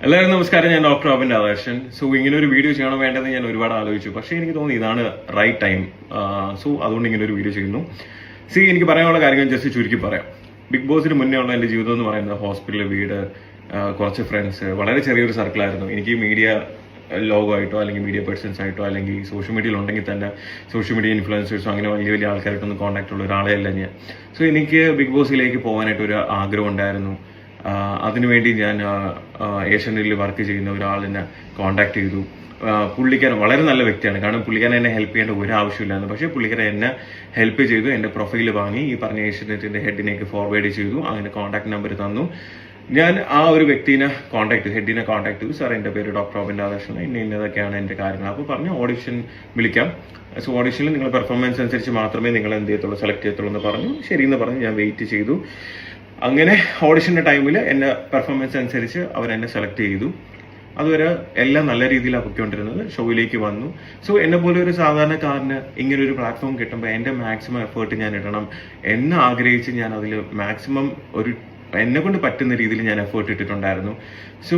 എല്ലാവരും നമസ്കാരം. ഞാൻ ഡോക്ടർ അബിൻ രാധാകൃഷ്ണൻ. സോ ഇങ്ങനെ ഒരു വീഡിയോ ചെയ്യണം വേണ്ടതെന്ന് ഞാൻ ഒരുപാട് ആലോചിച്ചു. പക്ഷേ എനിക്ക് തോന്നി ഇതാണ് റൈറ്റ് ടൈം. സോ അതുകൊണ്ട് ഇങ്ങനെ ഒരു വീഡിയോ ചെയ്യുന്നു. എനിക്ക് പറയാനുള്ള കാര്യങ്ങൾ ജസ്റ്റ് ചുരുക്കി പറയാം. ബിഗ് ബോസിന് മുന്നേ ഉള്ള എൻ്റെ ജീവിതം എന്ന് പറയുന്നത് ഹോസ്പിറ്റൽ, വീട്, കുറച്ച് ഫ്രണ്ട്സ്, വളരെ ചെറിയൊരു സർക്കിളായിരുന്നു. എനിക്ക് മീഡിയ ലോഗമായിട്ടോ അല്ലെങ്കിൽ മീഡിയ പേഴ്സൺസ് ആയിട്ടോ അല്ലെങ്കിൽ സോഷ്യൽ മീഡിയയിൽ ഉണ്ടെങ്കിൽ തന്നെ സോഷ്യൽ മീഡിയ ഇൻഫ്ലുവൻസേഴ്സോ അങ്ങനെ വലിയ വലിയ ആൾക്കാരായിട്ടൊന്നും കോൺടാക്ട് ഉള്ള ഒരാളെ അല്ല ഞാൻ. സോ എനിക്ക് ബിഗ് ബോസിലേക്ക് പോകാനായിട്ടൊരു ആഗ്രഹം ഉണ്ടായിരുന്നു. അതിനുവേണ്ടി ഞാൻ ഏഷ്യാനെറ്റിൽ വർക്ക് ചെയ്യുന്ന ഒരാളിനെ കോൺടാക്ട് ചെയ്തു. പുള്ളിക്കാരൻ വളരെ നല്ല വ്യക്തിയാണ്. കാരണം പുള്ളിക്കാരൻ എന്നെ ഹെൽപ്പ് ചെയ്യേണ്ട ഒരു ആവശ്യമില്ലായിരുന്നു. പക്ഷേ പുള്ളിക്കാരൻ എന്നെ ഹെൽപ്പ് ചെയ്തു. എൻ്റെ പ്രൊഫൈൽ വാങ്ങി ഈ പറഞ്ഞ ഏഷ്യാനെറ്റിൻ്റെ ഹെഡിനേക്ക് ഫോർവേഡ് ചെയ്തു. അങ്ങനെ കോൺടാക്ട് നമ്പർ തന്നു. ഞാൻ ആ ഒരു വ്യക്തിനെ ഹെഡിനെ കോൺടാക്ട് ചെയ്തു. സാർ, എൻ്റെ പേര് ഡോക്ടർ അബിൻ രാധാകൃഷ്ണൻ, ഇന്നതൊക്കെയാണ് എൻ്റെ കാര്യങ്ങൾ. അപ്പോൾ പറഞ്ഞു ഓഡിഷൻ വിളിക്കാം. സോ ഓഡിഷനിൽ നിങ്ങൾ പെർഫോമൻസ് അനുസരിച്ച് മാത്രമേ നിങ്ങൾ എന്ത് ചെയ്യത്തുള്ളൂ, സെലക്ട് ചെയ്യത്തുള്ളൂ എന്ന് പറഞ്ഞു. ശരിയെന്ന് പറഞ്ഞ് ഞാൻ വെയിറ്റ് ചെയ്തു. അങ്ങനെ ഓഡിഷൻ്റെ ടൈമിൽ എന്നെ പെർഫോമൻസ് അനുസരിച്ച് അവരെന്നെ സെലക്ട് ചെയ്തു. അതുവരെ എല്ലാം നല്ല രീതിയിലാണ് പൊയ്ക്കൊണ്ടിരുന്നത്. ഷോയിലേക്ക് വന്നു. സോ എന്നെ പോലെ ഒരു സാധാരണക്കാരന് ഇങ്ങനെ ഒരു പ്ലാറ്റ്ഫോം കിട്ടുമ്പോൾ എൻ്റെ മാക്സിമം എഫേർട്ട് ഞാൻ ഇടണം എന്ന് ആഗ്രഹിച്ച് ഞാൻ അതിൽ മാക്സിമം എന്നെ കൊണ്ട് പറ്റുന്ന രീതിയിൽ ഞാൻ എഫേർട്ട് ഇട്ടിട്ടുണ്ടായിരുന്നു. സോ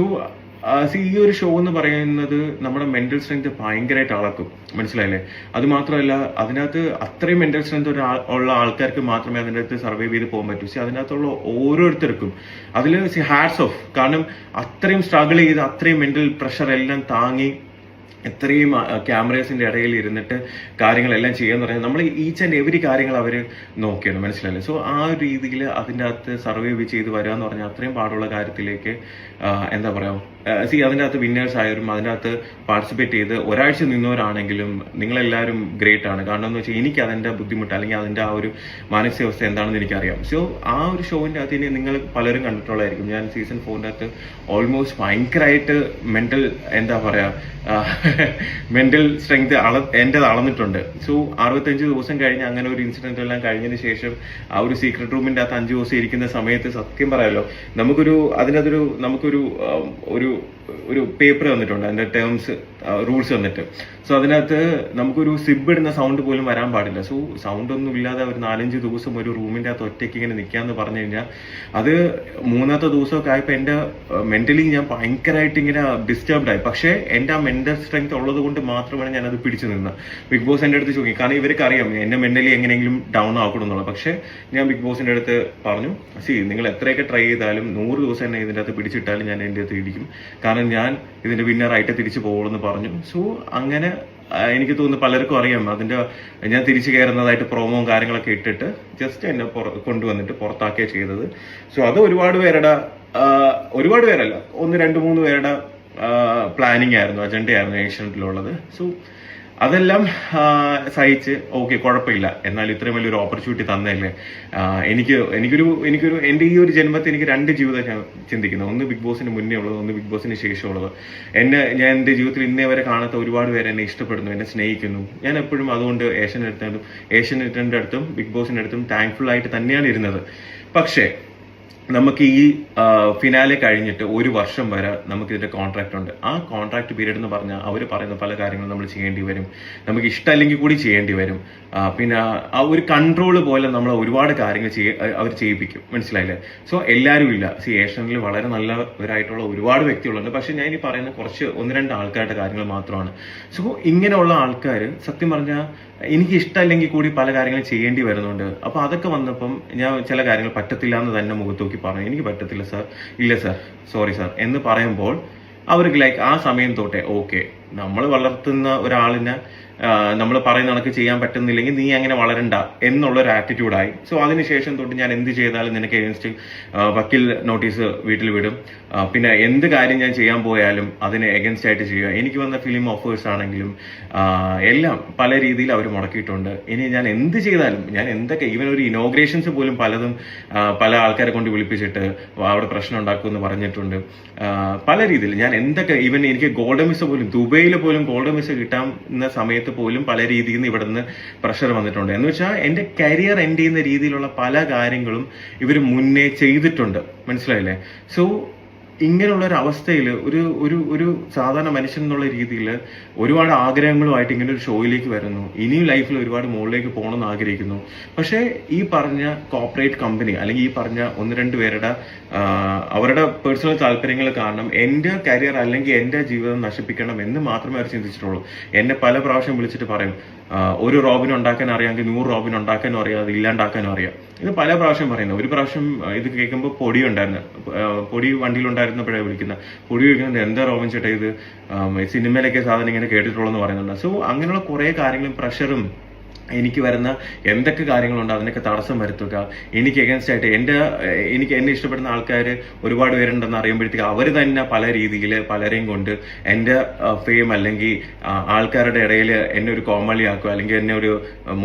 ഈ ഒരു ഷോ എന്ന് പറയുന്നത് നമ്മുടെ മെന്റൽ സ്ട്രെങ്ത് ഭയങ്കരമായിട്ട് അളക്കും. മനസ്സിലായില്ലേ? അത് മാത്രമല്ല, അതിനകത്ത് അത്രയും മെന്റൽ സ്ട്രെങ്ത് ഉള്ള ആൾക്കാർക്ക് മാത്രമേ അതിൻ്റെ അകത്ത് സർവൈവ് ചെയ്ത് പോകാൻ പറ്റൂ. അതിനകത്തുള്ള ഓരോരുത്തർക്കും അതിൽ ഹാറ്റ്സ് ഓഫ്. കാരണം അത്രയും സ്ട്രഗിൾ ചെയ്ത് അത്രയും മെന്റൽ പ്രഷർ എല്ലാം താങ്ങി എത്രയും ക്യാമറേസിന്റെ ഇടയിൽ ഇരുന്നിട്ട് കാര്യങ്ങളെല്ലാം ചെയ്യാന്ന് പറഞ്ഞാൽ നമ്മൾ ഈച്ച് ആൻഡ് എവരി കാര്യങ്ങൾ അവർ നോക്കിയാണ്. മനസ്സിലായില്ലേ? സോ ആ ഒരു രീതിയിൽ അതിൻ്റെ അകത്ത് സർവൈവ് ചെയ്ത് വരിക എന്ന് പറഞ്ഞാൽ അത്രയും പാടുള്ള കാര്യത്തിലേക്ക് എന്താ പറയുക, അതിൻ്റെ അകത്ത് വിന്നേഴ്സ് ആയവരും അതിൻ്റെ അകത്ത് പാർട്ടിസിപ്പേറ്റ് ചെയ്ത് ഒരാഴ്ച നിന്നവരാണെങ്കിലും നിങ്ങളെല്ലാവരും ഗ്രേറ്റ് ആണ്. കാരണം എന്ന് വെച്ചാൽ എനിക്ക് അതിൻ്റെ ബുദ്ധിമുട്ട് അല്ലെങ്കിൽ അതിൻ്റെ ആ ഒരു മാനസികാവസ്ഥ എന്താണെന്ന് എനിക്കറിയാം. സോ ആ ഒരു ഷോവിൻ്റെ അകത്ത് ഇനി നിങ്ങൾ പലരും കണ്ടിട്ടുള്ളതായിരിക്കും. ഞാൻ സീസൺ 4 അകത്ത് ഓൾമോസ്റ്റ് ഭയങ്കരമായിട്ട് മെന്റൽ എന്താ പറയുക മെന്റൽ സ്ട്രെങ്ത് എൻ്റെ അളന്നിട്ടുണ്ട്. സോ 65 ദിവസം കഴിഞ്ഞ് അങ്ങനെ ഒരു ഇൻസിഡന്റ് എല്ലാം കഴിഞ്ഞതിന് ശേഷം ആ ഒരു സീക്രട്ട് റൂമിന്റെ അകത്ത് 5 ദിവസം ഇരിക്കുന്ന സമയത്ത് സത്യം പറയാലോ, നമുക്കൊരു ഒരു പേപ്പർ വന്നിട്ടുണ്ട്, അതിന്റെ ടേംസ് റൂൾസ് വന്നിട്ട്. സോ അതിനകത്ത് നമുക്കൊരു സിബ് ഇടുന്ന സൗണ്ട് പോലും വരാൻ പാടില്ല. സോ സൗണ്ട് ഒന്നും ഇല്ലാതെ ഒരു 4-5 ദിവസം ഒരു റൂമിന്റെ അകത്ത് ഒറ്റയ്ക്ക് ഇങ്ങനെ നിൽക്കാന്ന് പറഞ്ഞു കഴിഞ്ഞാൽ അത് 3ാമത്തെ ദിവസമൊക്കെ ആയപ്പോൾ എൻ്റെ മെന്റലി ഞാൻ ഭയങ്കരമായിട്ട് ഇങ്ങനെ ഡിസ്റ്റർബ്ഡ് ആയി. പക്ഷേ എൻ്റെ ആ മെന്റൽ സ്ട്രെങ്ത് ഉള്ളത് കൊണ്ട് മാത്രമാണ് ഞാൻ അത് പിടിച്ചു നിന്നത്. ബിഗ് ബോസ് എൻ്റെ അടുത്ത് ചോദിക്കും, കാരണം ഇവർക്ക് അറിയാം എന്നെ മെന്റലി എങ്ങനെയെങ്കിലും ഡൗൺ ആക്കണമെന്നുള്ളത്. പക്ഷേ ഞാൻ ബിഗ് ബോസിന്റെ അടുത്ത് പറഞ്ഞു, നിങ്ങൾ എത്രയൊക്കെ ട്രൈ ചെയ്താലും 100 ദിവസം എന്നെ ഇതിൻ്റെ അകത്ത് പിടിച്ചിട്ടാലും ഞാൻ എൻ്റെ അടുത്ത് ഇടിക്കും. കാരണം ഞാൻ ഇതിന്റെ വിന്നറായിട്ട് തിരിച്ചു പോകുമെന്ന് പറഞ്ഞു. സോ അങ്ങനെ എനിക്ക് തോന്നുന്നു പലർക്കും അറിയാം ഞാൻ തിരിച്ചു കയറുന്നതായിട്ട് പ്രോമോയും കാര്യങ്ങളൊക്കെ ഇട്ടിട്ട് ജസ്റ്റ് എന്നെ കൊണ്ടുവന്നിട്ട് പുറത്താക്കിയ ചെയ്തത്. സോ അത് ഒരുപാട് പേരല്ല, 1-2-3 പേരുടെ പ്ലാനിങ് ആയിരുന്നു, അജണ്ടയായിരുന്നു ഏഷ്യാനെറ്റിലുള്ളത്. സോ അതെല്ലാം സഹിച്ച് ഓക്കെ, കുഴപ്പമില്ല, എന്നാൽ ഇത്രയും വലിയൊരു ഓപ്പർച്യൂണിറ്റി തന്നല്ലേ. എനിക്കൊരു എൻ്റെ ഈ ഒരു ജന്മത്തിൽ എനിക്ക് 2 ജീവിതം ഞാൻ ചിന്തിക്കുന്നത്. ഒന്ന് ബിഗ് ബോസിന് മുന്നേ ഉള്ളത്, ഒന്ന് ബിഗ് ബോസിന് ശേഷമുള്ളത്. ഞാൻ എൻ്റെ ജീവിതത്തിൽ ഇന്നേ വരെ കാണാത്ത ഒരുപാട് പേര് എന്നെ ഇഷ്ടപ്പെടുന്നു, എന്നെ സ്നേഹിക്കുന്നു. ഞാൻ എപ്പോഴും അതുകൊണ്ട് ഏഷ്യാനെറ്റിന്റെ അടുത്തും ബിഗ് ബോസിന്റെ അടുത്തും താങ്ക്ഫുൾ ആയിട്ട് തന്നെയാണ് ഇരുന്നത്. പക്ഷേ നമുക്ക് ഈ ഫിനാലെ കഴിഞ്ഞിട്ട് 1 വർഷം വരെ നമുക്ക് ഇതിന്റെ കോൺട്രാക്ട് ഉണ്ട്. ആ കോൺട്രാക്ട് പീരീഡ് എന്ന് പറഞ്ഞാൽ അവർ പറയുന്ന പല കാര്യങ്ങളും നമ്മൾ ചെയ്യേണ്ടി വരും. നമുക്ക് ഇഷ്ടമല്ലെങ്കിൽ കൂടി ചെയ്യേണ്ടി വരും. പിന്നെ ആ ഒരു കൺട്രോൾ പോലെ നമ്മൾ ഒരുപാട് കാര്യങ്ങൾ അവർ ചെയ്യിപ്പിക്കും. മനസ്സിലായില്ലേ? സോ എല്ലാവരും ഇല്ല. ഏഷ്യാനിൽ വളരെ നല്ലവരായിട്ടുള്ള ഒരുപാട് വ്യക്തികളുണ്ട്. പക്ഷെ ഞാൻ ഈ പറയുന്ന കുറച്ച് 1-2 ആൾക്കാരുടെ കാര്യങ്ങൾ മാത്രമാണ്. സോ ഇങ്ങനെയുള്ള ആൾക്കാർ സത്യം പറഞ്ഞാൽ എനിക്ക് ഇഷ്ടമല്ലെങ്കിൽ കൂടി പല കാര്യങ്ങളും ചെയ്യേണ്ടി വരുന്നുണ്ട്. അപ്പൊ അതൊക്കെ വന്നപ്പം ഞാൻ ചില കാര്യങ്ങൾ പറ്റത്തില്ല എന്ന് തന്നെ മുഖത്ത് നോക്കി പറഞ്ഞു, എനിക്ക് പറ്റത്തില്ല സാർ, ഇല്ല സാർ, സോറി സാർ എന്ന് പറയുമ്പോൾ അവർക്ക് ആ സമയം തൊട്ടേ ഓക്കെ, നമ്മൾ വളർത്തുന്ന ഒരാളിനെ നമ്മൾ പറയുന്ന കണക്ക് ചെയ്യാൻ പറ്റുന്നില്ലെങ്കിൽ നീ അങ്ങനെ വളരണ്ട എന്നുള്ളൊരു ആറ്റിറ്റ്യൂഡായി. സോ അതിനുശേഷം തൊട്ട് ഞാൻ എന്ത് ചെയ്താലും നിനക്ക് എഗൻസ്റ്റ് വക്കീൽ നോട്ടീസ് വീട്ടിൽ വിടും. പിന്നെ എന്ത് കാര്യം ഞാൻ ചെയ്യാൻ പോയാലും അതിന് എഗൻസ്റ്റ് ആയിട്ട് ചെയ്യുക. എനിക്ക് വന്ന ഫിലിം ഓഫേഴ്സ് ആണെങ്കിലും എല്ലാം പല രീതിയിൽ അവർ മുടക്കിയിട്ടുണ്ട്. ഇനി ഞാൻ എന്ത് ചെയ്താലും, ഞാൻ എന്തൊക്കെ ഈവൻ ഒരു ഇനോഗ്രേഷൻസ് പോലും പല ആൾക്കാരെ കൊണ്ട് വിളിപ്പിച്ചിട്ട് അവിടെ പ്രശ്നം ഉണ്ടാക്കുമെന്ന് പറഞ്ഞിട്ടുണ്ട്. പല രീതിയിൽ ഞാൻ എന്തൊക്കെ, ഈവൻ എനിക്ക് ഗോൾഡൻ വിസ പോലും, ദുബൈയിൽ പോലും ഗോൾഡൻ വിസ കിട്ടാവുന്ന സമയത്ത് പോലും പല രീതിയിൽ നിന്ന് ഇവിടുന്ന് പ്രഷർ വന്നിട്ടുണ്ട്. എന്ന് വെച്ചാൽ എന്റെ കരിയർ എൻഡ് ചെയ്യുന്ന രീതിയിലുള്ള പല കാര്യങ്ങളും ഇവർ മുന്നേ ചെയ്തിട്ടുണ്ട്. മനസ്സിലായില്ലേ? സോ ഇങ്ങനെയുള്ള ഒരു അവസ്ഥയിൽ ഒരു ഒരു ഒരു സാധാരണ മനുഷ്യൻ എന്നുള്ള രീതിയിൽ ഒരുപാട് ആഗ്രഹങ്ങളുമായിട്ട് ഇങ്ങനെ ഒരു ഷോയിലേക്ക് വരുന്നു. ഇനിയും ലൈഫിൽ ഒരുപാട് മുകളിലേക്ക് പോകണമെന്ന് ആഗ്രഹിക്കുന്നു. പക്ഷേ ഈ പറഞ്ഞ കോർപ്പറേറ്റ് കമ്പനി അല്ലെങ്കിൽ ഈ പറഞ്ഞ ഒന്ന് രണ്ട് പേരുടെ അവരുടെ പേഴ്സണൽ താല്പര്യങ്ങൾ കാരണം എൻ്റെ കരിയർ അല്ലെങ്കിൽ എൻ്റെ ജീവിതം നശിപ്പിക്കണം എന്ന് മാത്രമേ അവർ ചിന്തിച്ചിട്ടുള്ളൂ. എന്നെ പല പ്രാവശ്യം വിളിച്ചിട്ട് പറയും, ഒരു റോബിൻ ഉണ്ടാക്കാൻ അറിയാമെങ്കിൽ 100 റോബിൻ ഉണ്ടാക്കാനും അറിയാം, അത് ഇല്ലാണ്ടാക്കാനും അറിയാം. ഇത് പല പ്രാവശ്യം പറയുന്നത്. ഒരു പ്രാവശ്യം ഇത് കേൾക്കുമ്പോൾ പൊടി ഉണ്ടായിരുന്നു, പൊടി വണ്ടിയിലുണ്ടായിരുന്നപ്പോഴേ വിളിക്കുന്നത്, പൊടി കഴിക്കുന്നത് എന്താ റോബിൻ ചേട്ടാ ഇത് സിനിമയിലൊക്കെ സാധനം ഇങ്ങനെ കേട്ടിട്ടുള്ളൂ പറയുന്നുണ്ട്. സോ അങ്ങനെയുള്ള കുറേ കാര്യങ്ങളും പ്രഷറും എനിക്ക് വരുന്ന എന്തൊക്കെ കാര്യങ്ങളുണ്ട് അതിനൊക്കെ തടസ്സം വരുത്തുക. എനിക്ക് എഗൻസ്റ്റ് ആയിട്ട് എന്നെ ഇഷ്ടപ്പെടുന്ന ആൾക്കാർ ഒരുപാട് പേരുണ്ടെന്ന് അറിയുമ്പോഴത്തേക്ക് അവർ തന്നെ പല രീതിയിൽ പലരെയും കൊണ്ട് എൻ്റെ ഫെയിം അല്ലെങ്കിൽ ആൾക്കാരുടെ ഇടയിൽ എന്നെ ഒരു കോമാളിയാക്കുക അല്ലെങ്കിൽ എന്നെ ഒരു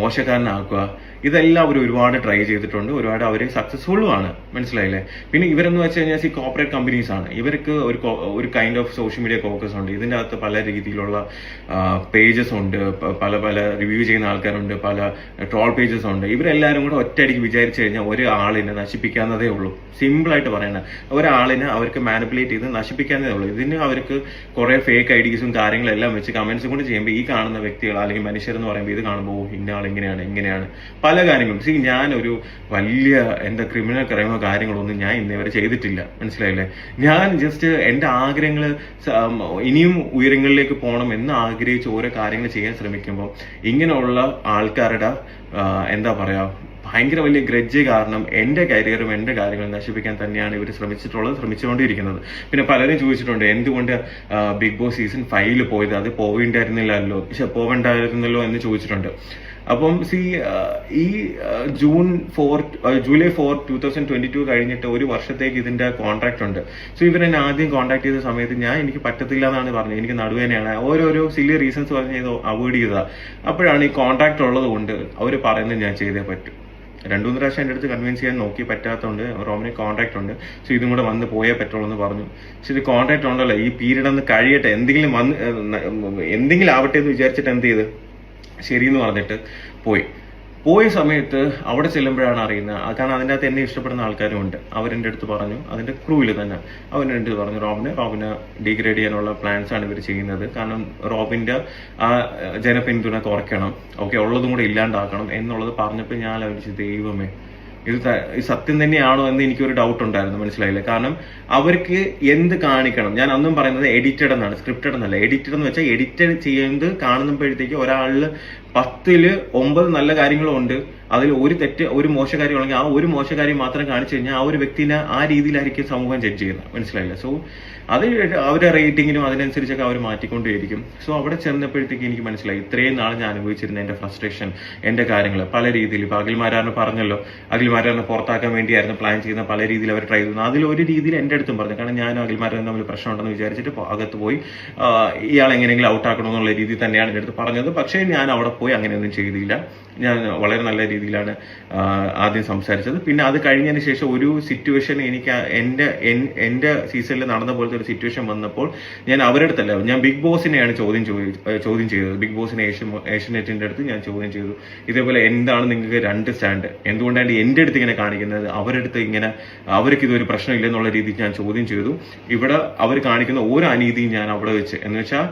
മോശക്കാരനാക്കുക. ഇതെല്ലാം അവർ ഒരുപാട് ട്രൈ ചെയ്തിട്ടുണ്ട്, ഒരുപാട് അവർ സക്സസ്ഫുള്ളും ആണ്. മനസ്സിലായില്ലേ? പിന്നെ ഇവരെന്ന് വെച്ച് കഴിഞ്ഞാൽ കോർപ്പറേറ്റ് കമ്പനീസ് ആണ്. ഇവർക്ക് ഒരു kind of social media focus ഉണ്ട്. ഇതിൻ്റെ അകത്ത് പല രീതിയിലുള്ള പേജസ് ഉണ്ട്, പല പല റിവ്യൂ ചെയ്യുന്ന ആൾക്കാരുണ്ട്, പല ട്രോൾ പേജസ് ഉണ്ട്. ഇവരെല്ലാവരും കൂടെ ഒറ്റയടിക്ക് വിചാരിച്ചു കഴിഞ്ഞാൽ ഒരാളിനെ നശിപ്പിക്കാവുന്നതേ ഉള്ളൂ. സിമ്പിളായിട്ട് പറയണ, ഒരാളിനെ അവർക്ക് മാനിപ്പുലേറ്റ് ചെയ്ത് നശിപ്പിക്കാവുന്നതേ ഉള്ളൂ. ഇതിന് അവർക്ക് കുറെ ഫേക്ക് ഐഡീസും കാര്യങ്ങളെല്ലാം വെച്ച് കമന്റ്സും കൂടി ചെയ്യുമ്പോൾ ഈ കാണുന്ന വ്യക്തികൾ അല്ലെങ്കിൽ മനുഷ്യരെന്ന് പറയുമ്പോൾ ഇത് കാണുമ്പോൾ ഇന്ന ആൾ ഇങ്ങനെയാണ് പല കാര്യങ്ങളും. ഞാൻ ഒരു വലിയ എൻ്റെ ക്രിമിനൽ ക്രൈമോ കാര്യങ്ങളൊന്നും ഞാൻ ഇന്നേവരെ ചെയ്തിട്ടില്ല. മനസ്സിലായില്ലേ? ഞാൻ ജസ്റ്റ് എൻ്റെ ആഗ്രഹങ്ങൾ ഇനിയും ഉയരങ്ങളിലേക്ക് പോകണം എന്ന് ആഗ്രഹിച്ച് ഓരോ കാര്യങ്ങൾ ചെയ്യാൻ ശ്രമിക്കുമ്പോൾ ഇങ്ങനെയുള്ള ആൾക്കാരുടെ എന്താ പറയാ ഭയങ്കര വലിയ ഗ്രഡ്ജ് കാരണം എൻ്റെ കരിയറും എൻ്റെ കാര്യങ്ങളും നശിപ്പിക്കാൻ തന്നെയാണ് ഇവർ ശ്രമിച്ചുകൊണ്ടിരിക്കുന്നത്. പിന്നെ പലരും ചോദിച്ചിട്ടുണ്ട് എന്തുകൊണ്ട് ബിഗ് ബോസ് സീസൺ 5 പോയത്, അത് പോവേണ്ടായിരുന്നല്ലോ എന്ന് ചോദിച്ചിട്ടുണ്ട്. അപ്പം ഈ ജൂലൈ 4, 2022 കഴിഞ്ഞിട്ട് ഒരു വർഷത്തേക്ക് ഇതിന്റെ കോൺട്രാക്ട് ഉണ്ട്. സോ ഇവരെന്നെ ആദ്യം കോൺടാക്ട് ചെയ്ത സമയത്ത് എനിക്ക് പറ്റത്തില്ല എന്നാണ് പറഞ്ഞത്. എനിക്ക് നടുവേനയാണ്, ഓരോരോ സില്ലി റീസൺസ് പറഞ്ഞ് അവോയ്ഡ് ചെയ്തതാ. അപ്പോഴാണ് ഈ കോൺട്രാക്ട് ഉള്ളത് കൊണ്ട് അവർ പറയുന്നത് ഞാൻ ചെയ്തേ പറ്റും. 2-3 പ്രാവശ്യം എൻ്റെ അടുത്ത് കൺവിൻസ് ചെയ്യാൻ നോക്കി, പറ്റാത്തതുകൊണ്ട് റോമിന് കോൺട്രാക്ട് ഉണ്ട്, സോ ഇതും കൂടെ വന്ന് പോയേ പറ്റുള്ളൂ എന്ന് പറഞ്ഞു. പക്ഷെ ഇത് കോൺട്രാക്ട് ഉണ്ടല്ലോ, ഈ പീരീഡ് ഒന്ന് കഴിയട്ടെ, എന്തെങ്കിലും ആവട്ടെ എന്ന് വിചാരിച്ചിട്ട് എന്ത് ചെയ്ത് ശരിയെന്ന് പറഞ്ഞിട്ട് പോയ സമയത്ത് അവിടെ ചെല്ലുമ്പോഴാണ് അറിയുന്നത്. കാരണം അതിൻ്റെ അകത്ത് എന്നെ ഇഷ്ടപ്പെടുന്ന ആൾക്കാരും ഉണ്ട്. അവരെൻ്റെ അടുത്ത് പറഞ്ഞു, അതിൻ്റെ ക്രൂവിൽ തന്നെ അവൻ്റെ അടുത്ത് പറഞ്ഞു റോബിനെ ഡീഗ്രേഡ് ചെയ്യാനുള്ള പ്ലാൻസ് ആണ് ഇവർ ചെയ്യുന്നത്. കാരണം റോബിൻ്റെ ആ ജനപിന്തുണ കുറയ്ക്കണം, ഓക്കെ, ഉള്ളതും കൂടെ ഇല്ലാണ്ടാക്കണം എന്നുള്ളത് പറഞ്ഞപ്പോൾ ഞാൻ ആലോചിച്ചു, ദൈവമേ ഇത് സത്യം തന്നെയാണോ എന്ന് എനിക്കൊരു ഡൗട്ട് ഉണ്ടായിരുന്നു. മനസ്സിലായില്ലേ? കാരണം അവർക്ക് എന്ത് കാണിക്കണം, ഞാൻ അന്നും പറയുന്നത് എഡിറ്റഡ് എന്നാണ്, സ്ക്രിപ്റ്റഡ് എന്നല്ല. എഡിറ്റഡ് എന്ന് വെച്ചാൽ എഡിറ്റഡ് ചെയ്യുന്നത് കാണുമ്പോഴത്തേക്ക് ഒരാളിൽ 10ൽ 9 നല്ല കാര്യങ്ങളും ഉണ്ട്, അതിൽ ഒരു മോശകാര്യമാണെങ്കിൽ ആ ഒരു മോശകാര്യം മാത്രം കാണിച്ചു കഴിഞ്ഞാൽ ആ ഒരു വ്യക്തിനെ ആ രീതിയിലായിരിക്കും സമൂഹം ജഡ്ജ് ചെയ്യുന്നത്. മനസ്സിലായില്ല? സോ അത് അവരുടെ റേറ്റിങ്ങിനും അതിനനുസരിച്ചൊക്കെ അവർ മാറ്റിക്കൊണ്ടേയിരിക്കും. സോ അവിടെ ചെന്നപ്പോഴത്തേക്ക് എനിക്ക് മനസ്സിലായി ഇത്രയും നാൾ ഞാൻ അനുഭവിച്ചിരുന്ന എൻ്റെ ഫ്രസ്ട്രേഷൻ, എൻ്റെ കാര്യങ്ങൾ പല രീതിയിൽ. ഇപ്പൊ അഖിൽമാരാറിന് പറഞ്ഞല്ലോ, അഖിൽമാരാറിനെ പുറത്താക്കാൻ വേണ്ടിയായിരുന്നു പ്ലാൻ ചെയ്യുന്ന, പല രീതിയിൽ അവർ ട്രൈ ചെയ്യുന്നു. അതിലൊരു രീതിയിൽ എൻ്റെ അടുത്തും പറഞ്ഞു. കാരണം ഞാനും അഖിൽമാരാറിനും തമ്മിൽ പ്രശ്നമുണ്ടെന്ന് വിചാരിച്ചിട്ട് അകത്ത് പോയി ഇയാൾ എങ്ങനെയെങ്കിലും ഔട്ടാക്കണമെന്നുള്ള രീതിയിൽ തന്നെയാണ് എൻ്റെ അടുത്ത് പറഞ്ഞത്. പക്ഷേ ഞാൻ അവിടെ പോയി അങ്ങനെയൊന്നും ചെയ്തില്ല. ഞാൻ വളരെ നല്ല രീതിയിലാണ് ആദ്യം സംസാരിച്ചത്. പിന്നെ അത് കഴിഞ്ഞതിന് ശേഷം ഒരു സിറ്റുവേഷൻ എനിക്ക് എൻ്റെ സീസണിൽ നടന്ന പോലത്തെ ഒരു സിറ്റുവേഷൻ വന്നപ്പോൾ ഞാൻ അവരുടെ അടുത്തല്ല, ഞാൻ ബിഗ് ബോസിനെയാണ് ചോദ്യം ചെയ്തത്. ബിഗ് ബോസിനെ ഏഷ്യനെറ്റിന്റെ അടുത്ത് ഞാൻ ചോദ്യം ചെയ്തു, ഇതേപോലെ എന്താണ് നിങ്ങൾക്ക് 2 സ്റ്റാൻഡ്, എന്തുകൊണ്ടാണ് എൻ്റെ അടുത്ത് ഇങ്ങനെ കാണിക്കുന്നത്, അവരുടെ അടുത്ത് ഇങ്ങനെ അവർക്ക് ഇതൊരു പ്രശ്നമില്ലെന്നുള്ള രീതിയിൽ ഞാൻ ചോദ്യം ചെയ്തു. ഇവിടെ അവർ കാണിക്കുന്ന ഓരോ അനീതിയും ഞാൻ അവിടെ വെച്ച്, എന്ന് വെച്ചാൽ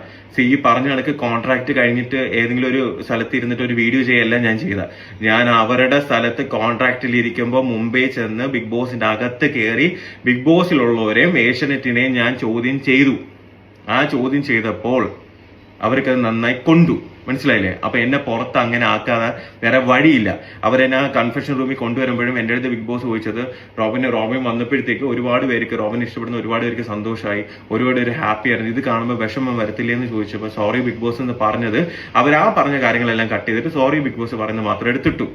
ഈ പറഞ്ഞ കണക്ക് കോൺട്രാക്ട് കഴിഞ്ഞിട്ട് ഏതെങ്കിലും ഒരു സ്ഥലത്ത് ഇരുന്നിട്ട് ഒരു വീഡിയോ ചെയ്യല്ല ഞാൻ അവരുടെ സ്ഥലത്ത് കോൺട്രാക്റ്റിൽ ഇരിക്കുമ്പോൾ മുംബൈ ചെന്ന് ബിഗ് ബോസിന്റെ അകത്ത് കയറി ബിഗ് ബോസിലുള്ളവരെയും ഏഷ്യനെറ്റിനെയും ഞാൻ ചോദ്യം ചെയ്തു. ആ ചോദ്യം ചെയ്തപ്പോൾ അവർക്കത് നന്നായി കൊണ്ടു. മനസ്സിലായില്ലേ? അപ്പൊ എന്നെ പുറത്ത് അങ്ങനെ ആക്കാതെ വേറെ വഴിയില്ല. അവരെന്നെ കൺഫെഷൻ റൂമിൽ കൊണ്ടുവരുമ്പോഴും എൻ്റെ അടുത്ത് ബിഗ് ബോസ് ചോദിച്ചത്, റോബിൻ വന്നപ്പോഴത്തേക്ക് ഒരുപാട് പേർക്ക്, റോബിനെ ഇഷ്ടപ്പെടുന്ന ഒരുപാട് പേർക്ക് സന്തോഷമായി, ഒരുപാട് പേര് ഹാപ്പി ആയിരുന്നു. ഇത് കാണുമ്പോൾ വിഷമം വരത്തില്ലേ എന്ന് ചോദിച്ചപ്പോൾ സോറി ബിഗ് ബോസ് എന്ന് പറഞ്ഞത്, അവരാ പറഞ്ഞ കാര്യങ്ങളെല്ലാം കട്ട് ചെയ്തിട്ട് സോറി ബിഗ് ബോസ് പറയുന്നത് മാത്രം എടുത്തിട്ടു.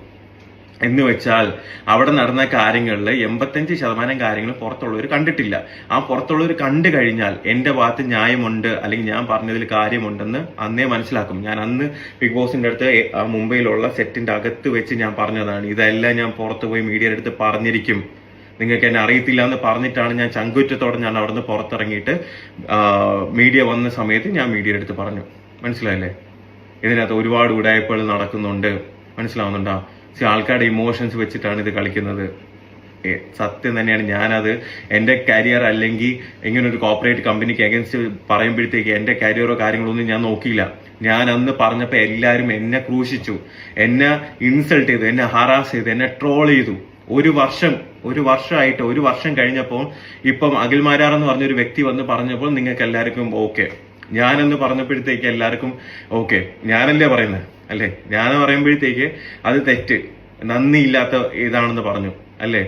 എന്ന് വെച്ചാൽ അവിടെ നടന്ന കാര്യങ്ങളിൽ 85% കാര്യങ്ങൾ പുറത്തുള്ളവർ കണ്ടിട്ടില്ല. ആ പുറത്തുള്ളവർ കണ്ടു കഴിഞ്ഞാൽ എൻ്റെ ഭാഗത്ത് ന്യായമുണ്ട് അല്ലെങ്കിൽ ഞാൻ പറഞ്ഞതിൽ കാര്യമുണ്ടെന്ന് അന്നേ മനസ്സിലാക്കും. ഞാൻ അന്ന് ബിഗ് ബോസിന്റെ അടുത്ത് മുംബൈയിലുള്ള സെറ്റിന്റെ അകത്ത് വെച്ച് ഞാൻ പറഞ്ഞതാണ്, ഇതെല്ലാം ഞാൻ പുറത്ത് പോയി മീഡിയയുടെ അടുത്ത് പറഞ്ഞിരിക്കും, നിങ്ങൾക്ക് എന്നെ അറിയത്തില്ല എന്ന് പറഞ്ഞിട്ടാണ് ഞാൻ ചങ്കുറ്റത്തോടെ ഞാൻ അവിടെ നിന്ന് പുറത്തിറങ്ങിയിട്ട് മീഡിയ വന്ന സമയത്ത് ഞാൻ മീഡിയയുടെ അടുത്ത് പറഞ്ഞു. മനസ്സിലായില്ലേ? ഇതിനകത്ത് ഒരുപാട് ഉടായ്പകൾ നടക്കുന്നുണ്ട്. മനസ്സിലാവുന്നുണ്ടോ? ആൾക്കാരുടെ ഇമോഷൻസ് വെച്ചിട്ടാണ് ഇത് കളിക്കുന്നത്. സത്യം തന്നെയാണ്. ഞാനത് എൻ്റെ കരിയർ അല്ലെങ്കിൽ ഇങ്ങനെ ഒരു കോർപ്പറേറ്റ് കമ്പനിക്ക് അഗൻസ്റ്റ് പറയുമ്പോഴത്തേക്ക് എൻ്റെ കരിയറോ കാര്യങ്ങളോ ഒന്നും ഞാൻ നോക്കിയില്ല. ഞാൻ അന്ന് പറഞ്ഞപ്പോൾ എല്ലാവരും എന്നെ ക്രൂശിച്ചു, എന്നെ ഇൻസൾട്ട് ചെയ്തു, എന്നെ ഹറാസ് ചെയ്തു, എന്നെ ട്രോൾ ചെയ്തു. ഒരു വർഷമായിട്ട് 1 വർഷം കഴിഞ്ഞപ്പോൾ ഇപ്പം അഖിൽ മാരാർ എന്ന് പറഞ്ഞൊരു വ്യക്തി വന്ന് പറഞ്ഞപ്പോൾ നിങ്ങൾക്ക് എല്ലാവർക്കും ഓക്കെ. ഞാനെന്ന് പറഞ്ഞപ്പോഴത്തേക്ക് എല്ലാവർക്കും ഓക്കെ, ഞാനല്ലേ പറയുന്നത് അല്ലേ? ഞാൻ പറയുമ്പോഴത്തേക്ക് അത് തെറ്റ്, നന്ദിയില്ലാത്ത ഇതാണെന്ന് പറഞ്ഞു അല്ലേ?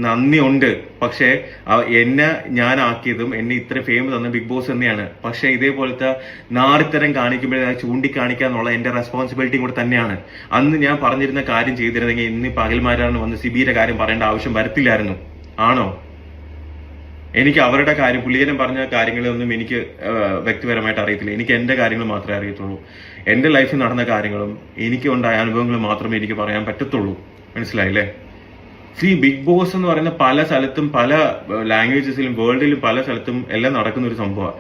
നന്ദി ഉണ്ട്, പക്ഷെ എന്നെ ഞാനാക്കിയതും എന്നെ ഇത്ര ഫെയിം തന്ന ബിഗ് ബോസ് തന്നെയാണ്. പക്ഷെ ഇതേപോലത്തെ നാറിത്തരം കാണിക്കുമ്പോഴേ ചൂണ്ടിക്കാണിക്കാന്നുള്ള എന്റെ റെസ്പോൺസിബിലിറ്റി കൂടെ തന്നെയാണ്. അന്ന് ഞാൻ പറഞ്ഞിരുന്ന കാര്യം ചെയ്തിരുന്നെങ്കിൽ ഇന്ന് പകൽമാരാണ് വന്ന് സിബിയുടെ കാര്യം പറയേണ്ട ആവശ്യം വരത്തില്ലായിരുന്നു. ആണോ? എനിക്ക് അവരുടെ കാര്യം, പുള്ളിയനും പറഞ്ഞ കാര്യങ്ങളൊന്നും എനിക്ക് വ്യക്തിപരമായിട്ട് അറിയത്തില്ല. എനിക്ക് എന്റെ കാര്യങ്ങൾ മാത്രമേ അറിയത്തുള്ളൂ. എന്റെ ലൈഫിൽ നടന്ന കാര്യങ്ങളും എനിക്ക് ഉണ്ടായ അനുഭവങ്ങളും മാത്രമേ എനിക്ക് പറയാൻ പറ്റത്തുള്ളൂ. മനസ്സിലായില്ലേ? ബിഗ് ബോസ് എന്ന് പറയുന്ന പല സ്ഥലത്തും, പല ലാംഗ്വേജസിലും, വേൾഡിലും പല സ്ഥലത്തും എല്ലാം നടക്കുന്ന ഒരു സംഭവമാണ്.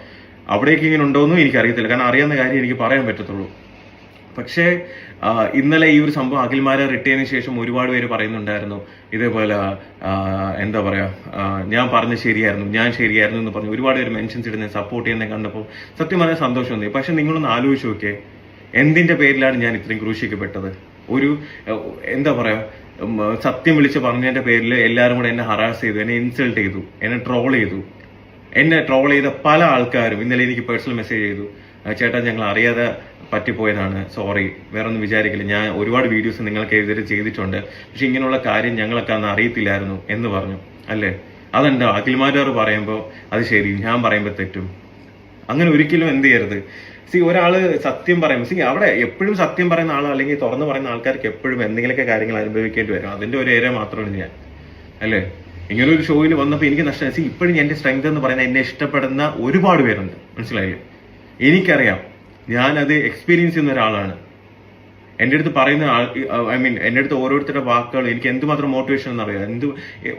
അവിടേക്ക് ഇങ്ങനെ ഉണ്ടോയെന്നും എനിക്കറിയത്തില്ല, കാരണം അറിയാവുന്ന കാര്യം എനിക്ക് പറയാൻ പറ്റത്തുള്ളൂ. പക്ഷേ ഇന്നലെ ഈ ഒരു സംഭവം അഖിൽമാരെ റിട്ടയറിന് ശേഷം ഒരുപാട് പേര് പറയുന്നുണ്ടായിരുന്നു ഇതേപോലെ എന്താ പറയാ, ഞാൻ പറഞ്ഞ ശരിയായിരുന്നു, ഞാൻ ശരിയായിരുന്നു എന്ന് പറഞ്ഞു ഒരുപാട് പേര് മെൻഷൻസ് ഇടുന്ന സപ്പോർട്ട് ചെയ്യുന്ന കണ്ടപ്പോൾ സത്യം വളരെ സന്തോഷം തോന്നി. പക്ഷെ നിങ്ങളൊന്ന് ആലോചിച്ച് നോക്കിയേ, എന്തിന്റെ പേരിലാണ് ഞാൻ ഇത്രയും ക്രൂശിക്കപ്പെട്ടത്? ഒരു എന്താ പറയാ, സത്യം വിളിച്ച് പറഞ്ഞതിന്റെ പേരിൽ എല്ലാവരും കൂടെ എന്നെ ഹറാസ് ചെയ്തു, എന്നെ ഇൻസൾട്ട് ചെയ്തു, എന്നെ ട്രോൾ ചെയ്തു. എന്നെ ട്രോൾ ചെയ്ത പല ആൾക്കാരും ഇന്നലെ എനിക്ക് പേഴ്സണൽ മെസ്സേജ് ചെയ്തു, ചേട്ടാ ഞങ്ങൾ അറിയാതെ പറ്റിപ്പോയതാണ്, സോറി, വേറെ ഒന്നും വിചാരിക്കില്ല, ഞാൻ ഒരുപാട് വീഡിയോസ് നിങ്ങൾക്ക് എതിരെ ചെയ്തിട്ടുണ്ട്, പക്ഷെ ഇങ്ങനെയുള്ള കാര്യം ഞങ്ങളൊക്കെ അന്ന് അറിയത്തില്ലായിരുന്നു എന്ന് പറഞ്ഞു അല്ലേ? അതെന്താ അഖിൽമാരാർ പറയുമ്പോൾ അത് ശരി, ഞാൻ പറയുമ്പോൾ തെറ്റും? അങ്ങനെ ഒരിക്കലും എന്ത് ചെയ്യരുത്. ഒരാള് സത്യം പറയുമ്പോൾ അവിടെ എപ്പോഴും സത്യം പറയുന്ന ആളോ അല്ലെങ്കിൽ തുറന്നു പറയുന്ന ആൾക്കാർക്ക് എപ്പോഴും എന്തെങ്കിലുമൊക്കെ കാര്യങ്ങൾ അനുഭവിക്കേണ്ടി വരും. അതിന്റെ ഒരു ഏരിയ മാത്രമാണ് ഞാൻ അല്ലേ? ഇങ്ങനെ ഒരു ഷോയിൽ വന്നപ്പോൾ എനിക്ക് നഷ്ടം. ഇപ്പോഴും എന്റെ സ്ട്രെങ്ത് എന്ന് പറയുന്നത് എന്നെ ഇഷ്ടപ്പെടുന്ന ഒരുപാട് പേരുണ്ട്. മനസ്സിലായില്ലേ? എനിക്കറിയാം, ഞാനത് എക്സ്പീരിയൻസ് ചെയ്യുന്ന ഒരാളാണ്. എൻ്റെ അടുത്ത് പറയുന്ന എൻ്റെ അടുത്ത് ഓരോരുത്തരുടെ വാക്കുകൾ എനിക്ക് എന്തുമാത്രം മോട്ടിവേഷൻ എന്നറിയാം.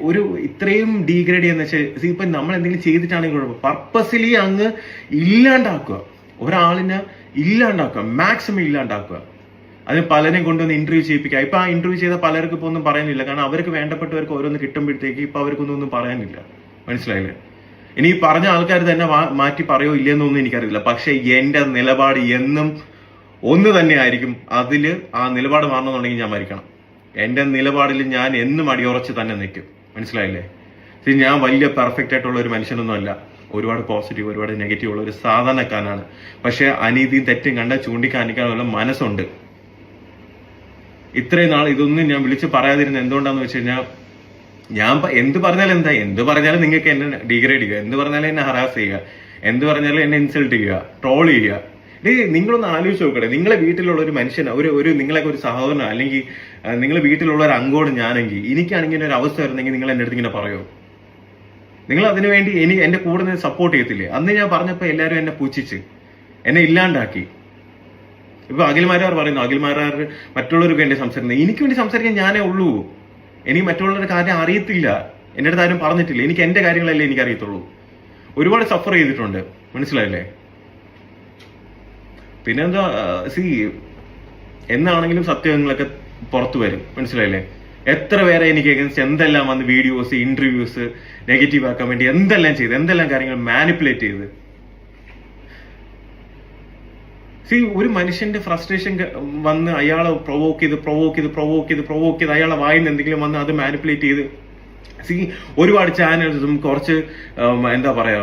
ഒരു ഇത്രയും ഡീഗ്രേഡ് ചെയ്യുന്ന വെച്ചാൽ ഇപ്പം നമ്മൾ എന്തെങ്കിലും ചെയ്തിട്ടാണെങ്കിൽ പർപ്പസ്ലി അങ്ങ് ഇല്ലാണ്ടാക്കുക, ഒരാളിനെ ഇല്ലാണ്ടാക്കുക, മാക്സിമം ഇല്ലാണ്ടാക്കുക. അതിന് പലരെയും കൊണ്ടുവന്ന് ഇന്റർവ്യൂ ചെയ്യിപ്പിക്കുക. ഇപ്പൊ ആ ഇന്റർവ്യൂ ചെയ്ത പലർക്ക് ഇപ്പൊ ഒന്നും പറയാനില്ല, കാരണം അവർക്ക് വേണ്ടപ്പെട്ടവർക്ക് ഓരോന്ന് കിട്ടുമ്പോഴത്തേക്ക് ഇപ്പൊ അവർക്കൊന്നും പറയാനില്ല. മനസ്സിലായില്ലേ? ഇനി ഈ പറഞ്ഞ ആൾക്കാർ തന്നെ മാറ്റി പറയോ ഇല്ലെന്നൊന്നും എനിക്കറിയില്ല. പക്ഷെ എന്റെ നിലപാട് എന്നും ഒന്ന് തന്നെ ആയിരിക്കും. അതില് ആ നിലപാട് മാറണമെന്നുണ്ടെങ്കിൽ ഞാൻ മരിക്കണം. എന്റെ നിലപാടിൽ ഞാൻ എന്നും അടിയുറച്ച് തന്നെ നിൽക്കും. മനസ്സിലായില്ലേ? ഞാൻ വലിയ പെർഫെക്റ്റ് ആയിട്ടുള്ള ഒരു മനുഷ്യനൊന്നും അല്ല. ഒരുപാട് പോസിറ്റീവ്, ഒരുപാട് നെഗറ്റീവ് ഉള്ള ഒരു സാധാരണക്കാരനാണ്. പക്ഷെ അനീതിയും തെറ്റും കണ്ട ചൂണ്ടിക്കാണിക്കാനുള്ള മനസ്സുണ്ട്. ഇത്രയും നാൾ ഇതൊന്നും ഞാൻ വിളിച്ച് പറയാതിരുന്ന എന്തുകൊണ്ടാന്ന് വെച്ച് കഴിഞ്ഞാൽ, ഞാൻ എന്ത് പറഞ്ഞാലും എന്താ, എന്ത് പറഞ്ഞാലും നിങ്ങൾക്ക് എന്നെ ഡീഗ്രേഡ് ചെയ്യുക, എന്ത് പറഞ്ഞാലും എന്നെ ഹറാസ് ചെയ്യുക, എന്ത് പറഞ്ഞാലും എന്നെ ഇൻസൾട്ട് ചെയ്യുക, ട്രോൾ ചെയ്യുക. നിങ്ങളൊന്ന് ആലോചിച്ച് നോക്കട്ടെ, നിങ്ങളെ വീട്ടിലുള്ള ഒരു മനുഷ്യൻ, ഒരു നിങ്ങളൊക്കെ ഒരു സഹോദരനോ അല്ലെങ്കിൽ നിങ്ങളെ വീട്ടിലുള്ള ഒരു അംഗോട് ഞാനെങ്കിൽ, എനിക്കാണെങ്കിൽ ഒരു അവസ്ഥ വരുന്നെങ്കിൽ നിങ്ങൾ എന്റെ അടുത്ത് ഇങ്ങനെ പറയുമോ? നിങ്ങൾ അതിനുവേണ്ടി എന്റെ കൂടെ നിന്ന് സപ്പോർട്ട് ചെയ്യത്തില്ലേ? അന്ന് ഞാൻ പറഞ്ഞപ്പോൾ എല്ലാവരും എന്നെ പുച്ഛിച്ച് എന്നെ ഇല്ലാണ്ടാക്കി. ഇപ്പൊ അഖിൽമാരാർ പറയുന്നു, അഖിൽമാരാർ മറ്റുള്ളവർക്ക് വേണ്ടി സംസാരിക്കുന്നത്, എനിക്ക് വേണ്ടി സംസാരിക്കാൻ ഞാനേ ഉള്ളൂ. എനിക്ക് മറ്റുള്ളവരുടെ കാര്യം അറിയത്തില്ല, എൻ്റെ അടുത്ത് ആരും പറഞ്ഞിട്ടില്ല. എനിക്ക് എന്റെ കാര്യങ്ങളല്ലേ എനിക്ക് അറിയത്തുള്ളൂ. ഒരുപാട് സഫർ ചെയ്തിട്ടുണ്ട്. മനസ്സിലായില്ലേ? പിന്നെന്താ, എന്നാണെങ്കിലും സത്യങ്ങളൊക്കെ പുറത്തു വരും. മനസ്സിലായില്ലേ? എത്ര പേരെ എനിക്ക് അഗൻസ്റ്റ് എന്തെല്ലാം വന്ന് വീഡിയോസ്, ഇന്റർവ്യൂസ് നെഗറ്റീവ് ആക്കാൻ വേണ്ടി എന്തെല്ലാം ചെയ്ത്, എന്തെല്ലാം കാര്യങ്ങൾ മാനിപ്പുലേറ്റ് ചെയ്ത്. ഒരു മനുഷ്യന്റെ ഫ്രസ്ട്രേഷൻ വന്ന് അയാളെ പ്രൊവോക്ക് ചെയ്ത് അയാളെ വായിന്ന് എന്തെങ്കിലും വന്ന് അത് മാനിപ്പുലേറ്റ് ചെയ്ത് ഒരുപാട് ചാനൽസും കുറച്ച് എന്താ പറയാ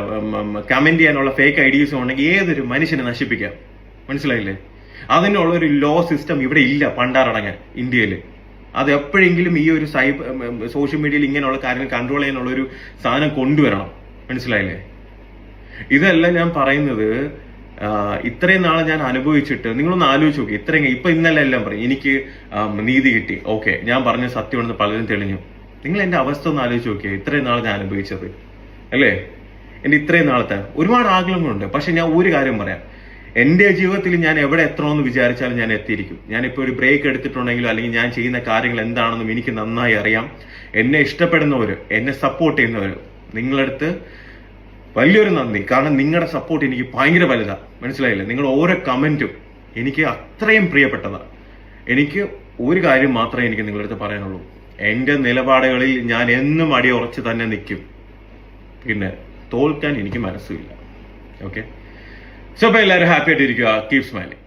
കമന്റ് ചെയ്യാനുള്ള ഫേക്ക് ഐഡിയസും ഉണ്ടെങ്കിൽ ഏതൊരു മനുഷ്യനെ നശിപ്പിക്കാം. മനസ്സിലായില്ലേ? അതിനുള്ള ഒരു ലോ സിസ്റ്റം ഇവിടെ ഇല്ല പണ്ടാറടങ്ങാൻ ഇന്ത്യയിൽ. അത് എപ്പോഴെങ്കിലും ഈ ഒരു സോഷ്യൽ മീഡിയയിൽ ഇങ്ങനെയുള്ള കാര്യങ്ങൾ കൺട്രോൾ ചെയ്യാനുള്ള ഒരു സാധനം കൊണ്ടുവരണം. മനസ്സിലായില്ലേ? ഇതല്ല ഞാൻ പറയുന്നത്. ഇത്രയും നാളെ ഞാൻ അനുഭവിച്ചിട്ട് നിങ്ങളൊന്ന് ആലോചിച്ച് നോക്കി. ഇപ്പൊ ഇന്നലെ എല്ലാം പറയും എനിക്ക് നീതി കിട്ടി, ഓക്കെ, ഞാൻ പറഞ്ഞ സത്യമാണെന്ന് പലരും തെളിഞ്ഞു. നിങ്ങൾ എന്റെ അവസ്ഥ ഒന്ന് ആലോചിച്ച് നോക്കിയേ. ഇത്രയും നാളെ ഞാൻ അനുഭവിച്ചത് അല്ലേ? എന്റെ ഇത്രയും നാളത്തെ ഒരുപാട് ആഗ്രഹങ്ങളുണ്ട്. പക്ഷെ ഞാൻ ഒരു കാര്യം പറയാം, എന്റെ ജീവിതത്തിൽ ഞാൻ എവിടെ എത്തണമെന്ന് വിചാരിച്ചാലും ഞാൻ എത്തിയിരിക്കും. ഞാനിപ്പോ ഒരു ബ്രേക്ക് എടുത്തിട്ടുണ്ടെങ്കിലും അല്ലെങ്കിൽ ഞാൻ ചെയ്യുന്ന കാര്യങ്ങൾ എന്താണെന്നും എനിക്ക് നന്നായി അറിയാം. എന്നെ ഇഷ്ടപ്പെടുന്നവര്, എന്നെ സപ്പോർട്ട് ചെയ്യുന്നവര്, നിങ്ങളടുത്ത് വലിയൊരു നന്ദി. കാരണം നിങ്ങളുടെ സപ്പോർട്ട് എനിക്ക് ഭയങ്കര വലുതാ. മനസ്സിലായില്ലേ? നിങ്ങളുടെ ഓരോ കമന്റും എനിക്ക് അത്രയും പ്രിയപ്പെട്ടതാ. എനിക്ക് ഒരു കാര്യം മാത്രമേ എനിക്ക് നിങ്ങളുടെ അടുത്ത് പറയാനുള്ളൂ, എന്റെ നിലപാടുകളിൽ ഞാൻ എന്നും അടിയുറച്ച് തന്നെ നിൽക്കും. പിന്നെ തോൽക്കാൻ എനിക്ക് മനസ്സില്ല. ഓക്കെ, സോ അപ്പൊ എല്ലാവരും ഹാപ്പി ആയിട്ടിരിക്കുക. Keep smiling.